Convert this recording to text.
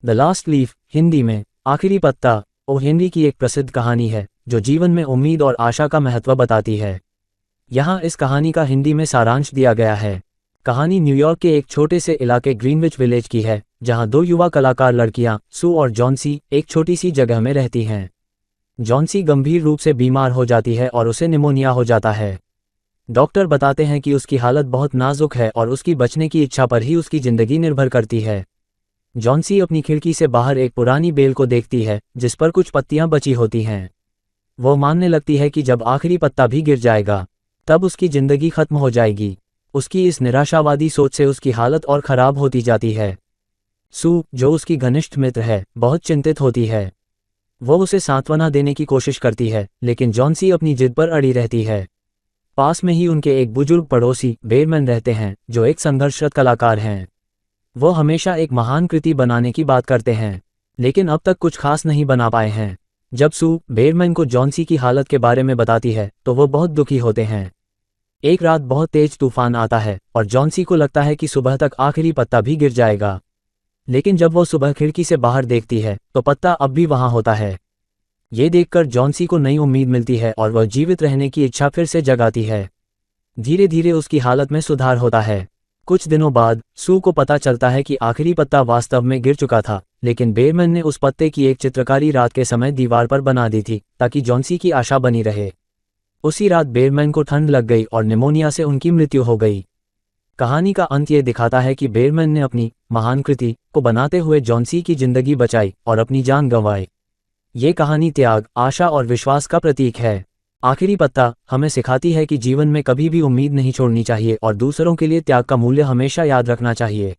The last leaf Hindi में आखिरी पत्ता ओ हेनरी की एक प्रसिद्ध कहानी है जो जीवन में उम्मीद और आशा का महत्व बताती है। यहाँ इस कहानी का हिंदी में सारांश दिया गया है। कहानी न्यूयॉर्क के एक छोटे से इलाके ग्रीनविच विलेज की है, जहाँ दो युवा कलाकार लड़कियाँ सू और जॉन्सी एक छोटी सी जगह में रहती हैं। जॉन्सी गंभीर रूप से बीमार हो जाती है और उसे निमोनिया हो जाता है। डॉक्टर बताते हैं कि उसकी हालत बहुत नाजुक है और उसकी बचने की इच्छा पर ही उसकी जिंदगी निर्भर करती है। जॉन्सी अपनी खिड़की से बाहर एक पुरानी बेल को देखती है जिस पर कुछ पत्तियां बची होती हैं। वो मानने लगती है कि जब आखिरी पत्ता भी गिर जाएगा तब उसकी जिंदगी खत्म हो जाएगी। उसकी इस निराशावादी सोच से उसकी हालत और खराब होती जाती है। सू, जो उसकी घनिष्ठ मित्र है, बहुत चिंतित होती है। वो उसे सांत्वना देने की कोशिश करती है, लेकिन जॉन्सी अपनी जिद पर अड़ी रहती है। पास में ही उनके एक बुजुर्ग पड़ोसी बेरमैन रहते हैं, जो एक संघर्षरत कलाकार हैं। वो हमेशा एक महान कृति बनाने की बात करते हैं, लेकिन अब तक कुछ खास नहीं बना पाए हैं। जब सू बेरमैन को जॉन्सी की हालत के बारे में बताती है तो वो बहुत दुखी होते हैं। एक रात बहुत तेज तूफान आता है और जॉन्सी को लगता है कि सुबह तक आखिरी पत्ता भी गिर जाएगा। लेकिन जब वो सुबह खिड़की से बाहर देखती है तो पत्ता अब भी वहां होता है। ये देखकर जॉन्सी को नई उम्मीद मिलती है और वह जीवित रहने की इच्छा फिर से जगाती है। धीरे धीरे उसकी हालत में सुधार होता है। कुछ दिनों बाद सू को पता चलता है कि आखिरी पत्ता वास्तव में गिर चुका था, लेकिन बेरमैन ने उस पत्ते की एक चित्रकारी रात के समय दीवार पर बना दी थी ताकि जॉन्सी की आशा बनी रहे। उसी रात बेरमैन को ठंड लग गई और निमोनिया से उनकी मृत्यु हो गई। कहानी का अंत ये दिखाता है कि बेरमैन ने अपनी महान कृति को बनाते हुए जॉन्सी की जिंदगी बचाई और अपनी जान गंवाई। ये कहानी त्याग, आशा और विश्वास का प्रतीक है। आखिरी पत्ता हमें सिखाती है कि जीवन में कभी भी उम्मीद नहीं छोड़नी चाहिए और दूसरों के लिए त्याग का मूल्य हमेशा याद रखना चाहिए।